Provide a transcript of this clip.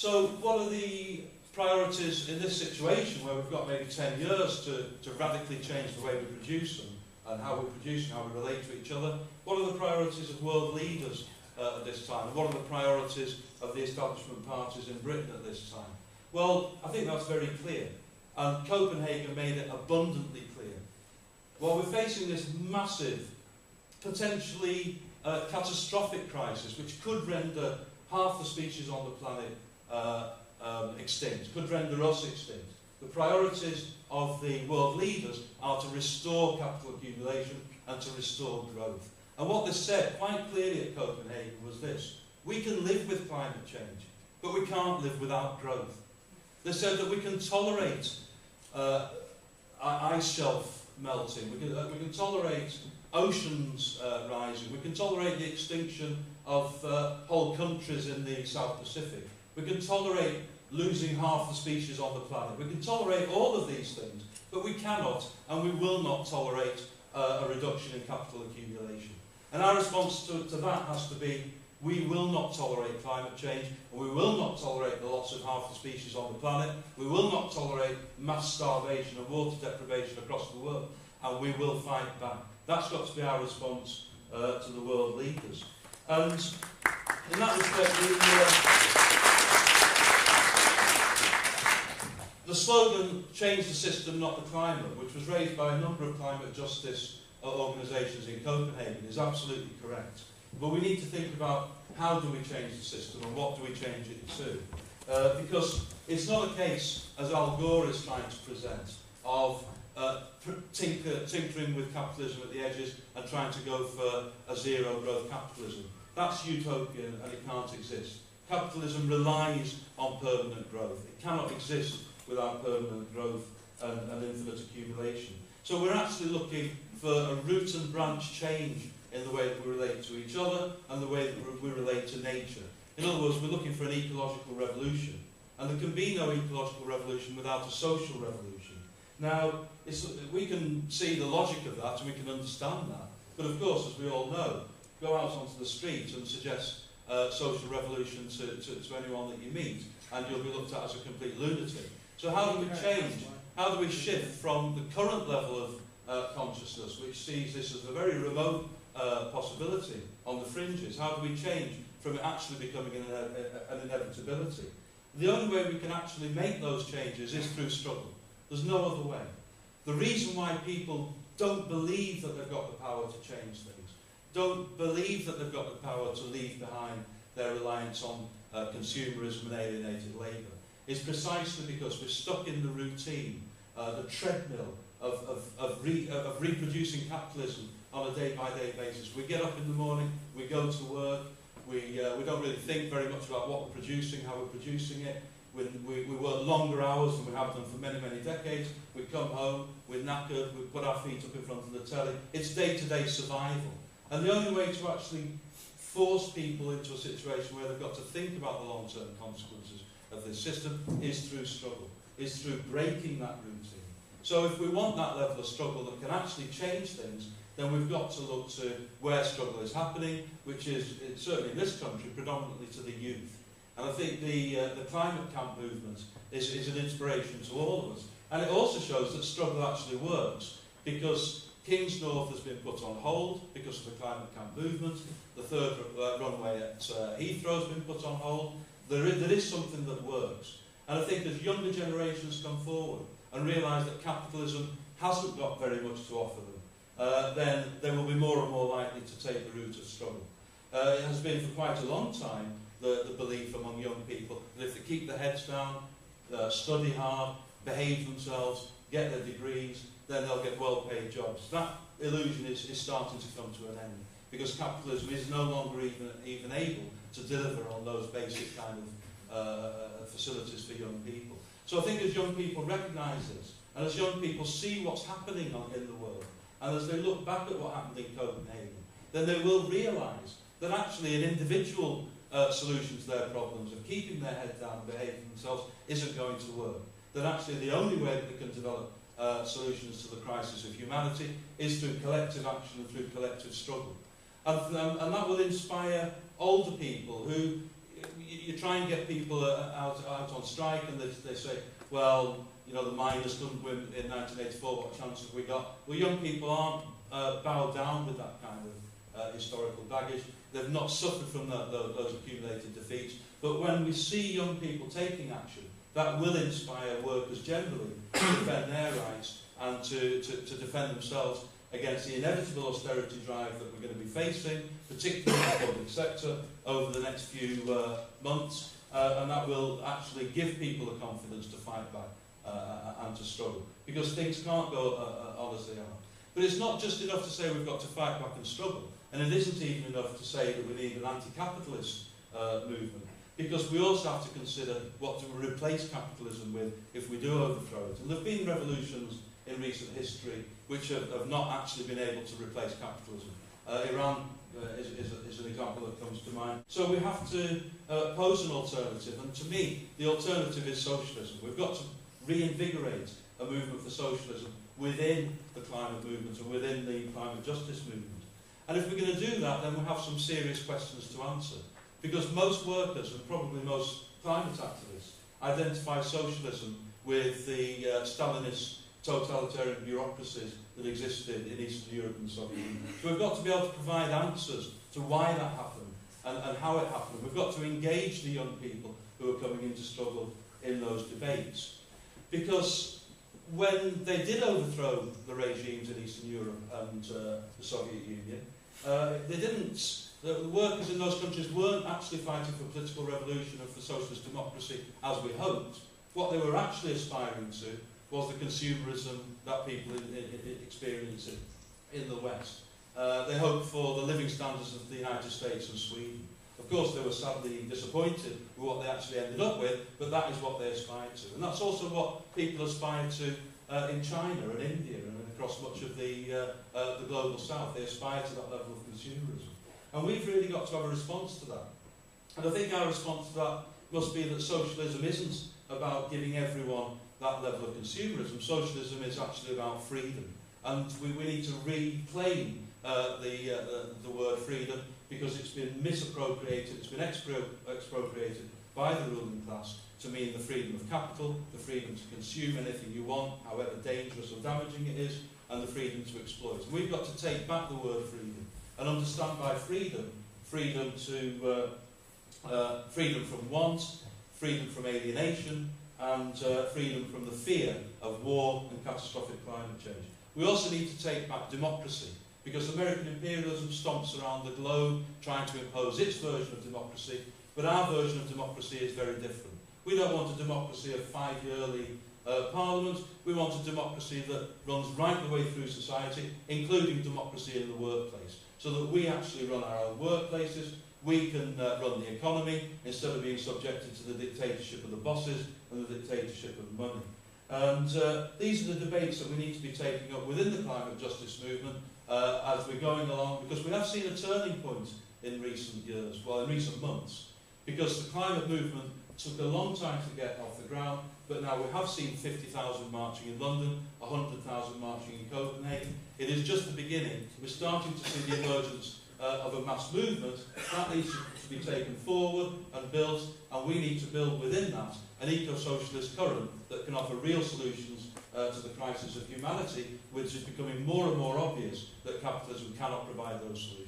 So what are the priorities in this situation where we've got maybe 10 years to radically change the way we produce them and how we produce and how we relate to each other? What are the priorities of world leaders at this time? And what are the priorities of the establishment parties in Britain at this time? Well, I think that's very clear. And Copenhagen made it abundantly clear. Well, we're facing this massive, potentially catastrophic crisis which could render half the species on the planet extinct, could render us extinct. The priorities of the world leaders are to restore capital accumulation and to restore growth. And what they said quite clearly at Copenhagen was this: we can live with climate change, but we can't live without growth. They said that we can tolerate ice shelf melting, we can tolerate oceans rising, we can tolerate the extinction of whole countries in the South Pacific, we can tolerate losing half the species on the planet, we can tolerate all of these things, but we cannot and we will not tolerate a reduction in capital accumulation. And our response to that has to be: we will not tolerate climate change, and we will not tolerate the loss of half the species on the planet, we will not tolerate mass starvation and water deprivation across the world, and we will fight back. That's got to be our response to the world leaders. And in that respect, the slogan, "Change the system, not the climate," which was raised by a number of climate justice organisations in Copenhagen, is absolutely correct. But we need to think about how do we change the system and what do we change it to. Because it's not a case, as Al Gore is trying to present, of tinkering with capitalism at the edges and trying to go for a zero growth capitalism. That's utopian and it can't exist. Capitalism relies on permanent growth. It cannot exist without permanent growth and infinite accumulation. So we're actually looking for a root and branch change in the way that we relate to each other and the way that we relate to nature. In other words, we're looking for an ecological revolution. And there can be no ecological revolution without a social revolution. Now, we can see the logic of that and we can understand that. But of course, as we all know, go out onto the street and suggest social revolution to anyone that you meet, and you'll be looked at as a complete lunatic. So how do we change? How do we shift from the current level of consciousness, which sees this as a very remote possibility on the fringes? How do we change from it actually becoming an inevitability? The only way we can actually make those changes is through struggle. There's no other way. The reason why people don't believe that they've got the power to change things, don't believe that they've got the power to leave behind their reliance on consumerism and alienated labour, is precisely because we're stuck in the routine, the treadmill of reproducing capitalism on a day-by-day basis. We get up in the morning, we go to work, we don't really think very much about what we're producing, how we're producing it. We work longer hours than we have done for many, many decades. We come home, we're knackered, we put our feet up in front of the telly. It's day-to-day survival. And the only way to actually force people into a situation where they've got to think about the long-term consequences of this system is through struggle, is through breaking that routine. So if we want that level of struggle that can actually change things, then we've got to look to where struggle is happening, which is, certainly in this country, predominantly to the youth. And I think the climate camp movement is an inspiration to all of us. And it also shows that struggle actually works, because Kingsnorth has been put on hold because of the climate camp movement. The third runway at Heathrow has been put on hold. There is something that works. And I think as younger generations come forward and realise that capitalism hasn't got very much to offer them, then they will be more and more likely to take the route of struggle. It has been for quite a long time the belief among young people that if they keep their heads down, study hard, behave themselves, get their degrees, then they'll get well-paid jobs. That illusion is starting to come to an end, because capitalism is no longer even able to deliver on those basic kind of facilities for young people. So I think as young people recognise this, and as young people see what's happening in the world, and as they look back at what happened in Copenhagen, then they will realise that actually an individual solution to their problems of keeping their head down and behaving themselves isn't going to work. That actually the only way that they can develop solutions to the crisis of humanity is through collective action and through collective struggle. And that will inspire older people who, you try and get people out on strike, and they say, well, you know, the miners couldn't win in 1984, what chance have we got? Well, young people aren't bowed down with that kind of historical baggage. They've not suffered from those accumulated defeats. But when we see young people taking action, that will inspire workers generally to defend their rights and to defend themselves against the inevitable austerity drive that we're going to be facing, particularly in the public sector, over the next few months. And that will actually give people the confidence to fight back and to struggle, because things can't go on as they are. But it's not just enough to say we've got to fight back and struggle, and it isn't even enough to say that we need an anti-capitalist movement, because we also have to consider what to replace capitalism with if we do overthrow it. And there have been revolutions in recent history which have not actually been able to replace capitalism. Iran is an example that comes to mind. So we have to pose an alternative, and to me, the alternative is socialism. We've got to reinvigorate a movement for socialism within the climate movement and within the climate justice movement. And if we're going to do that, then we'll have some serious questions to answer. Because most workers, and probably most climate activists, identify socialism with the Stalinist totalitarian bureaucracies that existed in Eastern Europe and Soviet Union. So we've got to be able to provide answers to why that happened and how it happened. We've got to engage the young people who are coming into struggle in those debates. Because when they did overthrow the regimes in Eastern Europe and the Soviet Union, the workers in those countries weren't actually fighting for political revolution and for socialist democracy as we hoped. What they were actually aspiring to was the consumerism that people experience in the West. They hoped for the living standards of the United States and Sweden. Of course, they were sadly disappointed with what they actually ended up with, but that is what they aspired to. And that's also what people aspire to in China and India and across much of the global south. They aspire to that level of consumerism. And we've really got to have a response to that. And I think our response to that must be that socialism isn't about giving everyone that level of consumerism. Socialism is actually about freedom. And we need to reclaim the word freedom, because it's been misappropriated, it's been expropriated by the ruling class to mean the freedom of capital, the freedom to consume anything you want, however dangerous or damaging it is, and the freedom to exploit. And we've got to take back the word freedom and understand by freedom, freedom from want, freedom from alienation, and freedom from the fear of war and catastrophic climate change. We also need to take back democracy, because American imperialism stomps around the globe trying to impose its version of democracy, but our version of democracy is very different. We don't want a democracy of 5-yearly parliaments. We want a democracy that runs right the way through society, including democracy in the workplace, so that we actually run our own workplaces, we can run the economy instead of being subjected to the dictatorship of the bosses and the dictatorship of money. And these are the debates that we need to be taking up within the climate justice movement as we're going along, because we have seen a turning point in recent years, well, in recent months, because the climate movement took a long time to get off the ground, but now we have seen 50,000 marching in London, 100,000 marching in Copenhagen. It is just the beginning. We're starting to see the emergence of a mass movement. That needs to be taken forward and built, and we need to build within that an eco-socialist current that can offer real solutions to the crisis of humanity, which is becoming more and more obvious that capitalism cannot provide those solutions.